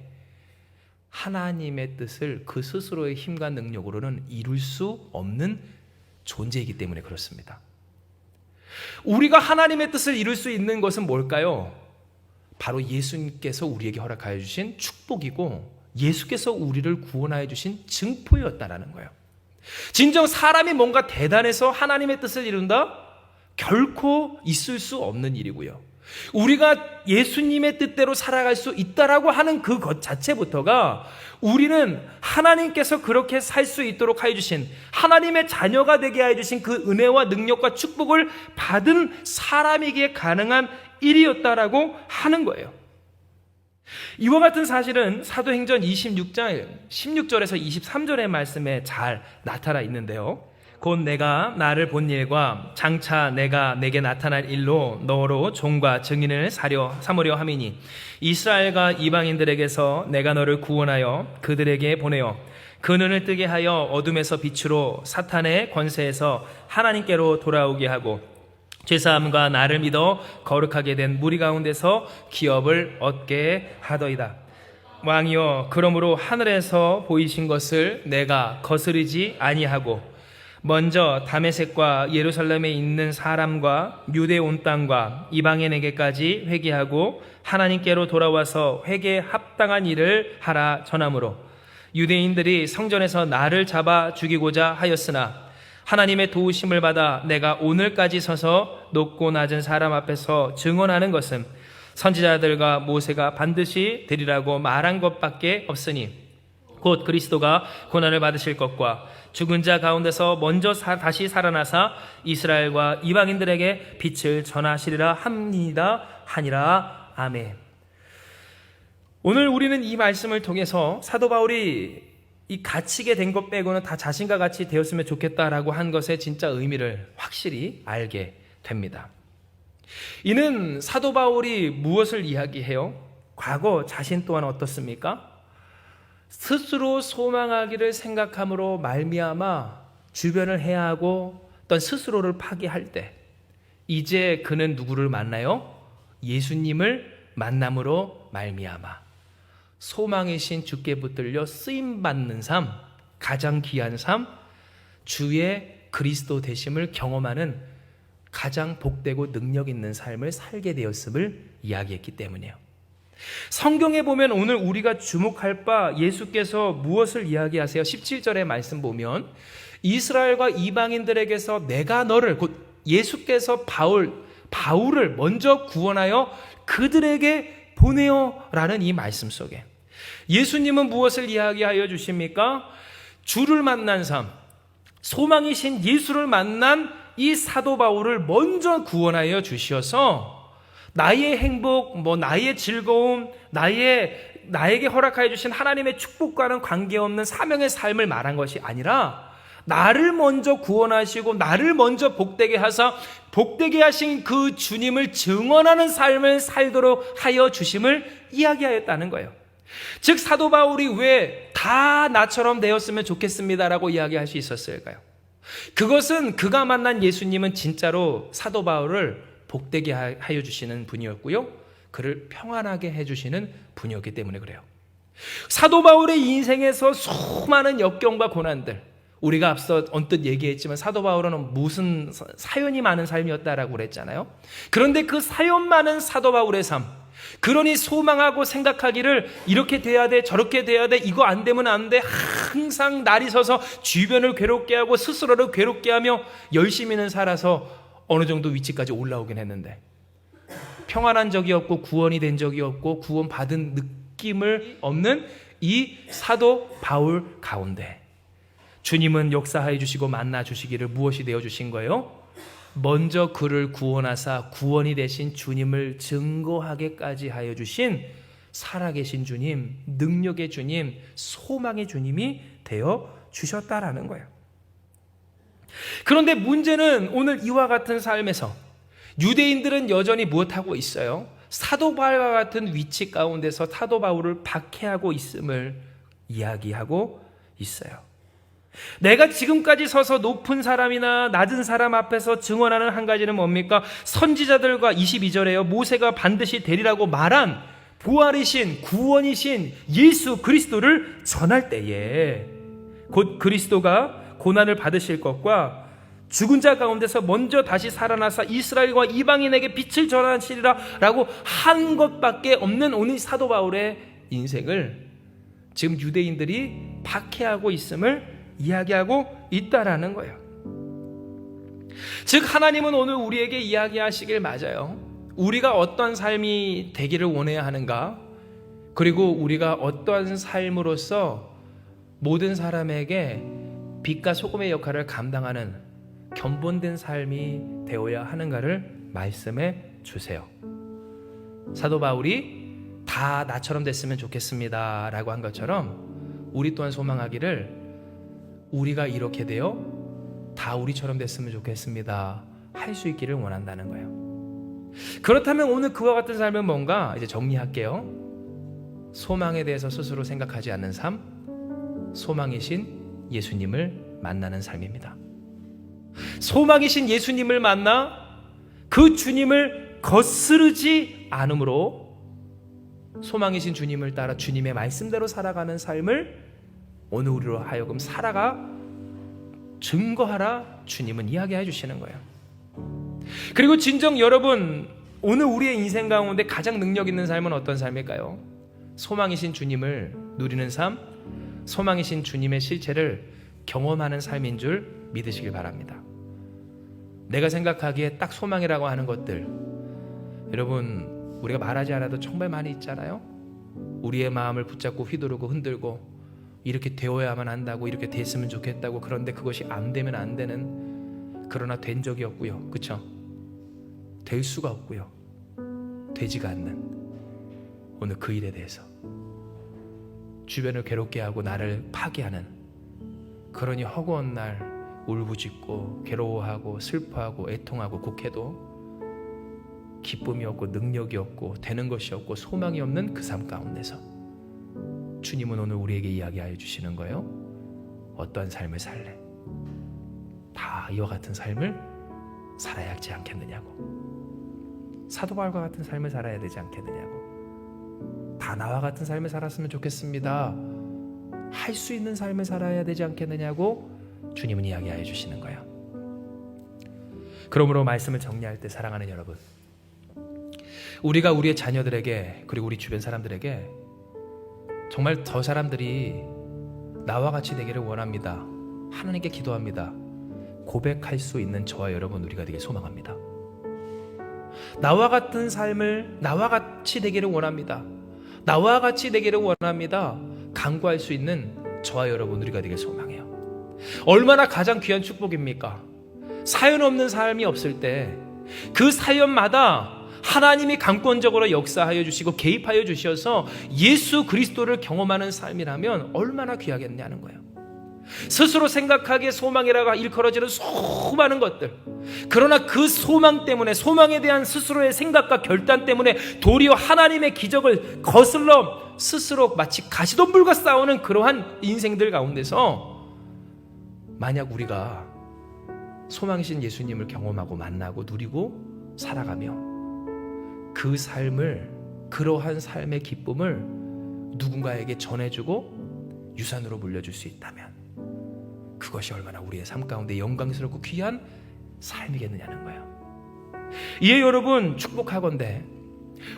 Speaker 1: 하나님의 뜻을 그 스스로의 힘과 능력으로는 이룰 수 없는 존재이기 때문에 그렇습니다. 우리가 하나님의 뜻을 이룰 수 있는 것은 뭘까요? 바로 예수님께서 우리에게 허락하여 주신 축복이고 예수께서 우리를 구원하여 주신 증표였다라는 거예요. 진정 사람이 뭔가 대단해서 하나님의 뜻을 이룬다? 결코 있을 수 없는 일이고요. 우리가 예수님의 뜻대로 살아갈 수 있다라고 하는 그것 자체부터가 우리는 하나님께서 그렇게 살 수 있도록 하여 주신, 하나님의 자녀가 되게 하여 주신 그 은혜와 능력과 축복을 받은 사람이기에 가능한 일이었다라고 하는 거예요. 이와 같은 사실은 사도행전 26장 16절에서 23절의 말씀에 잘 나타나 있는데요. 곧 내가 나를 본 일과 장차 내가 내게 나타날 일로 너로 종과 증인을 삼으려 함이니 이스라엘과 이방인들에게서 내가 너를 구원하여 그들에게 보내어 그 눈을 뜨게 하여 어둠에서 빛으로 사탄의 권세에서 하나님께로 돌아오게 하고 죄사함과 나를 믿어 거룩하게 된 무리 가운데서 기업을 얻게 하더이다. 왕이여, 그러므로 하늘에서 보이신 것을 내가 거스르지 아니하고 먼저 다메섹과 예루살렘에 있는 사람과 유대 온 땅과 이방인에게까지 회개하고 하나님께로 돌아와서 회개에 합당한 일을 하라 전하므로 유대인들이 성전에서 나를 잡아 죽이고자 하였으나 하나님의 도우심을 받아 내가 오늘까지 서서 높고 낮은 사람 앞에서 증언하는 것은 선지자들과 모세가 반드시 되리라고 말한 것밖에 없으니 곧 그리스도가 고난을 받으실 것과 죽은 자 가운데서 먼저 다시 살아나사 이스라엘과 이방인들에게 빛을 전하시리라 하니라. 아멘. 오늘 우리는 이 말씀을 통해서 사도 바울이 이 갇히게 된 것 빼고는 다 자신과 같이 되었으면 좋겠다라고 한 것의 진짜 의미를 확실히 알게 됩니다. 이는 사도 바울이 무엇을 이야기해요? 과거 자신 또한 어떻습니까? 스스로 소망하기를 생각함으로 말미암아 주변을 해하고 어떤 스스로를 파괴할 때 이제 그는 누구를 만나요? 예수님을 만남으로 말미암아 소망이신 주께 붙들려 쓰임받는 삶, 가장 귀한 삶, 주의 그리스도 되심을 경험하는 가장 복되고 능력 있는 삶을 살게 되었음을 이야기했기 때문이에요. 성경에 보면 오늘 우리가 주목할 바 예수께서 무엇을 이야기하세요? 17절의 말씀 보면 이스라엘과 이방인들에게서 내가 너를, 곧 예수께서 바울을 먼저 구원하여 그들에게 보내어 라는 이 말씀 속에 예수님은 무엇을 이야기하여 주십니까? 주를 만난 삶, 소망이신 예수를 만난 이 사도 바울을 먼저 구원하여 주시어서 나의 행복, 나의 즐거움, 나에게 허락하여 주신 하나님의 축복과는 관계없는 사명의 삶을 말한 것이 아니라 나를 먼저 구원하시고 나를 먼저 복되게 하사 복되게 하신 그 주님을 증언하는 삶을 살도록 하여 주심을 이야기하였다는 거예요. 즉 사도 바울이 왜 다 나처럼 되었으면 좋겠습니다라고 이야기할 수 있었을까요? 그것은 그가 만난 예수님은 진짜로 사도 바울을 복되게 하여 주시는 분이었고요, 그를 평안하게 해주시는 분이었기 때문에 그래요. 사도 바울의 인생에서 수많은 역경과 고난들, 우리가 앞서 언뜻 얘기했지만 사도 바울은 무슨 사연이 많은 삶이었다라고 그랬잖아요. 그런데 그 사연 많은 사도 바울의 삶, 그러니 소망하고 생각하기를 이렇게 돼야 돼, 저렇게 돼야 돼, 이거 안 되면 안 돼, 항상 날이 서서 주변을 괴롭게 하고 스스로를 괴롭게 하며 열심히는 살아서 어느 정도 위치까지 올라오긴 했는데 평안한 적이 없고 구원이 된 적이 없고 구원받은 느낌을 없는 이 사도 바울 가운데 주님은 역사하여 주시고 만나 주시기를 무엇이 되어 주신 거예요? 먼저 그를 구원하사 구원이 되신 주님을 증거하게까지 하여 주신 살아계신 주님, 능력의 주님, 소망의 주님이 되어 주셨다라는 거예요. 그런데 문제는 오늘 이와 같은 삶에서 유대인들은 여전히 무엇하고 있어요? 사도 바울과 같은 위치 가운데서 사도 바울을 박해하고 있음을 이야기하고 있어요. 내가 지금까지 서서 높은 사람이나 낮은 사람 앞에서 증언하는 한 가지는 뭡니까? 선지자들과 22절에요. 모세가 반드시 되리라고 말한 부활이신 구원이신 예수 그리스도를 전할 때에 곧 그리스도가 고난을 받으실 것과 죽은 자 가운데서 먼저 다시 살아나사 이스라엘과 이방인에게 빛을 전하시리라 라고 한 것밖에 없는 오늘 사도 바울의 인생을 지금 유대인들이 박해하고 있음을 이야기하고 있다라는 거예요. 즉 하나님은 오늘 우리에게 이야기하시길, 맞아요, 우리가 어떤 삶이 되기를 원해야 하는가, 그리고 우리가 어떠한 삶으로서 모든 사람에게 빛과 소금의 역할을 감당하는 견본된 삶이 되어야 하는가를 말씀해 주세요. 사도 바울이 다 나처럼 됐으면 좋겠습니다 라고 한 것처럼 우리 또한 소망하기를 우리가 이렇게 되어 다 우리처럼 됐으면 좋겠습니다 할 수 있기를 원한다는 거예요. 그렇다면 오늘 그와 같은 삶은 뭔가 이제 정리할게요. 소망에 대해서 스스로 생각하지 않는 삶, 소망이신 예수님을 만나는 삶입니다. 소망이신 예수님을 만나 그 주님을 거스르지 않으므로 소망이신 주님을 따라 주님의 말씀대로 살아가는 삶을 오늘 우리로 하여금 살아가 증거하라 주님은 이야기해 주시는 거예요. 그리고 진정 여러분, 오늘 우리의 인생 가운데 가장 능력 있는 삶은 어떤 삶일까요? 소망이신 주님을 누리는 삶, 소망이신 주님의 실체를 경험하는 삶인 줄 믿으시길 바랍니다. 내가 생각하기에 딱 소망이라고 하는 것들, 여러분 우리가 말하지 않아도 정말 많이 있잖아요. 우리의 마음을 붙잡고 휘두르고 흔들고 이렇게 되어야만 한다고, 이렇게 됐으면 좋겠다고, 그런데 그것이 안 되면 안 되는, 그러나 된 적이 없고요, 그렇죠? 될 수가 없고요, 되지가 않는 오늘 그 일에 대해서 주변을 괴롭게 하고 나를 파괴하는, 그러니 허구한 날 울부짖고 괴로워하고 슬퍼하고 애통하고 곡해도 기쁨이 없고 능력이 없고 되는 것이 없고 소망이 없는 그 삶 가운데서 주님은 오늘 우리에게 이야기하여 주시는 거예요. 어떠한 삶을 살래? 다 이와 같은 삶을 살아야 하지 않겠느냐고. 사도 바울과 같은 삶을 살아야 되지 않겠느냐고. 다 나와 같은 삶을 살았으면 좋겠습니다 할 수 있는 삶을 살아야 되지 않겠느냐고 주님은 이야기하여 주시는 거예요. 그러므로 말씀을 정리할 때 사랑하는 여러분, 우리가 우리의 자녀들에게 그리고 우리 주변 사람들에게 정말 저 사람들이 나와 같이 되기를 원합니다. 하나님께 기도합니다. 고백할 수 있는 저와 여러분 우리가 되길 소망합니다. 나와 같은 삶을 나와 같이 되기를 원합니다. 나와 같이 되기를 원합니다. 간구할 수 있는 저와 여러분 우리가 되길 소망해요. 얼마나 가장 귀한 축복입니까? 사연 없는 삶이 없을 때 그 사연마다 하나님이 강권적으로 역사하여 주시고 개입하여 주셔서 예수 그리스도를 경험하는 삶이라면 얼마나 귀하겠냐는 거예요. 스스로 생각하기에 소망이라고 일컬어지는 수많은 것들, 그러나 그 소망 때문에, 소망에 대한 스스로의 생각과 결단 때문에 도리어 하나님의 기적을 거슬러 스스로 마치 가시덤불과 싸우는 그러한 인생들 가운데서 만약 우리가 소망이신 예수님을 경험하고 만나고 누리고 살아가며 그 삶을, 그러한 삶의 기쁨을 누군가에게 전해주고 유산으로 물려줄 수 있다면 그것이 얼마나 우리의 삶 가운데 영광스럽고 귀한 삶이겠느냐는 거예요. 이에 여러분 축복하건대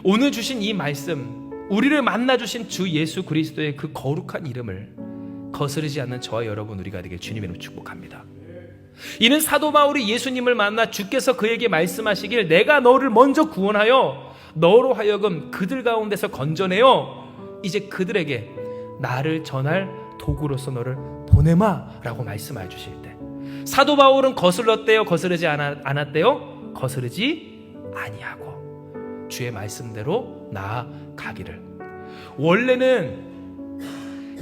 Speaker 1: 오늘 주신 이 말씀, 우리를 만나주신 주 예수 그리스도의 그 거룩한 이름을 거스르지 않는 저와 여러분 우리가 되길 주님의 이름으로 축복합니다. 이는 사도 바울이 예수님을 만나 주께서 그에게 말씀하시길 내가 너를 먼저 구원하여 너로 하여금 그들 가운데서 건져내어 이제 그들에게 나를 전할 도구로서 너를 보내마 라고 말씀해 주실 때 사도 바울은 거슬렀대요? 거스르지 않았대요? 거스르지 아니하고 주의 말씀대로 나아가기를. 원래는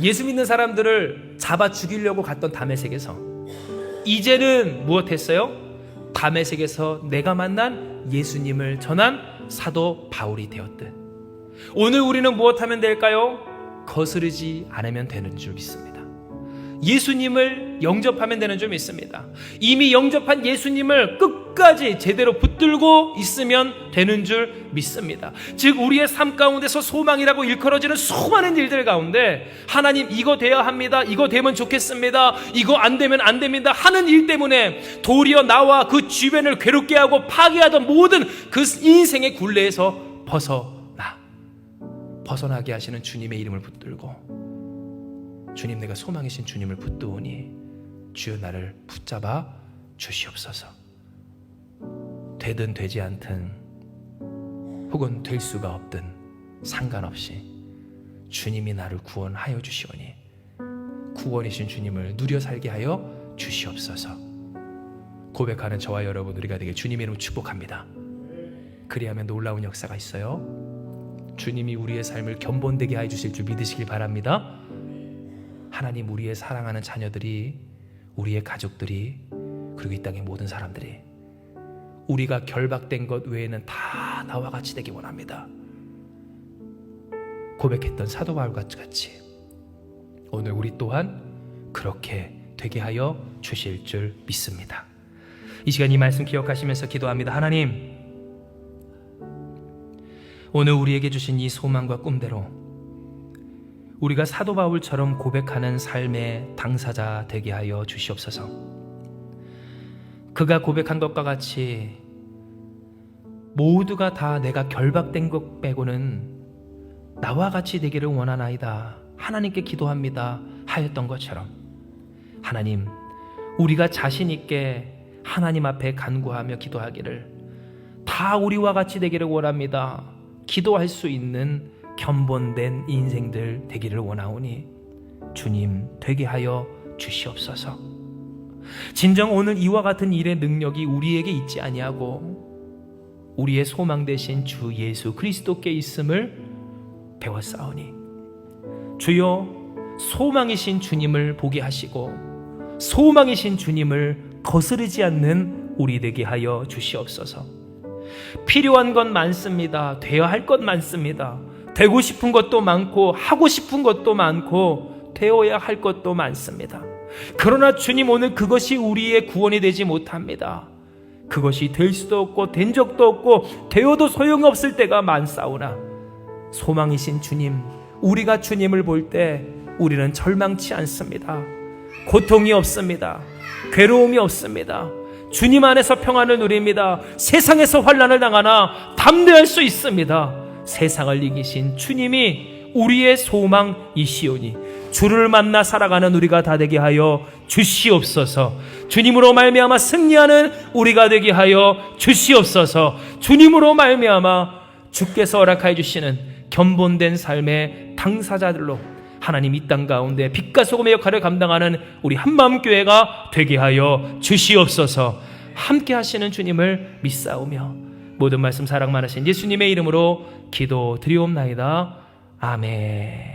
Speaker 1: 예수 믿는 사람들을 잡아 죽이려고 갔던 다메섹에서 이제는 무엇했어요? 다메섹에서 내가 만난 예수님을 전한 사도 바울이 되었듯 오늘 우리는 무엇하면 될까요? 거스르지 않으면 되는 줄 믿습니다. 예수님을 영접하면 되는 줄 믿습니다. 이미 영접한 예수님을 끝까지 제대로 붙들고 있으면 되는 줄 믿습니다. 즉 우리의 삶 가운데서 소망이라고 일컬어지는 수많은 일들 가운데 하나님 이거 돼야 합니다, 이거 되면 좋겠습니다, 이거 안 되면 안 됩니다 하는 일 때문에 도리어 나와 그 주변을 괴롭게 하고 파괴하던 모든 그 인생의 굴레에서 벗어나게 하시는 주님의 이름을 붙들고 주님 내가 소망이신 주님을 붙드오니 주여 나를 붙잡아 주시옵소서. 되든 되지 않든 혹은 될 수가 없든 상관없이 주님이 나를 구원하여 주시오니 구원이신 주님을 누려 살게 하여 주시옵소서. 고백하는 저와 여러분 우리가 되게 주님의 이름으로 축복합니다. 그리하면 놀라운 역사가 있어요. 주님이 우리의 삶을 견본되게 하여 주실 줄 믿으시길 바랍니다. 하나님 우리의 사랑하는 자녀들이, 우리의 가족들이, 그리고 이 땅의 모든 사람들이 우리가 결박된 것 외에는 다 나와 같이 되기 원합니다. 고백했던 사도 바울과 같이 오늘 우리 또한 그렇게 되게 하여 주실 줄 믿습니다. 이 시간 이 말씀 기억하시면서 기도합니다. 하나님, 오늘 우리에게 주신 이 소망과 꿈대로 우리가 사도 바울처럼 고백하는 삶의 당사자 되게 하여 주시옵소서. 그가 고백한 것과 같이 모두가 다 내가 결박된 것 빼고는 나와 같이 되기를 원하나이다, 하나님께 기도합니다 하였던 것처럼 하나님, 우리가 자신 있게 하나님 앞에 간구하며 기도하기를 다 우리와 같이 되기를 원합니다, 기도할 수 있는 견본된 인생들 되기를 원하오니 주님 되게 하여 주시옵소서. 진정 오늘 이와 같은 일의 능력이 우리에게 있지 아니하고 우리의 소망 되신 주 예수 그리스도께 있음을 배웠사오니 주여 소망이신 주님을 보게 하시고 소망이신 주님을 거스르지 않는 우리 되게 하여 주시옵소서. 필요한 건 많습니다. 되어야 할 것 많습니다. 되고 싶은 것도 많고 하고 싶은 것도 많고 되어야 할 것도 많습니다. 그러나 주님 오늘 그것이 우리의 구원이 되지 못합니다. 그것이 될 수도 없고 된 적도 없고 되어도 소용없을 때가 많사오나 소망이신 주님, 우리가 주님을 볼 때 우리는 절망치 않습니다. 고통이 없습니다. 괴로움이 없습니다. 주님 안에서 평안을 누립니다. 세상에서 환난을 당하나 담대할 수 있습니다. 세상을 이기신 주님이 우리의 소망이시오니 주를 만나 살아가는 우리가 다 되게 하여 주시옵소서. 주님으로 말미암아 승리하는 우리가 되게 하여 주시옵소서. 주님으로 말미암아 주께서 허락하여 주시는 견본된 삶의 당사자들로 하나님 이 땅 가운데 빛과 소금의 역할을 감당하는 우리 한마음교회가 되게 하여 주시옵소서. 함께 하시는 주님을 믿사오며 모든 말씀 사랑 많으신 예수님의 이름으로 기도드리옵나이다. 아멘.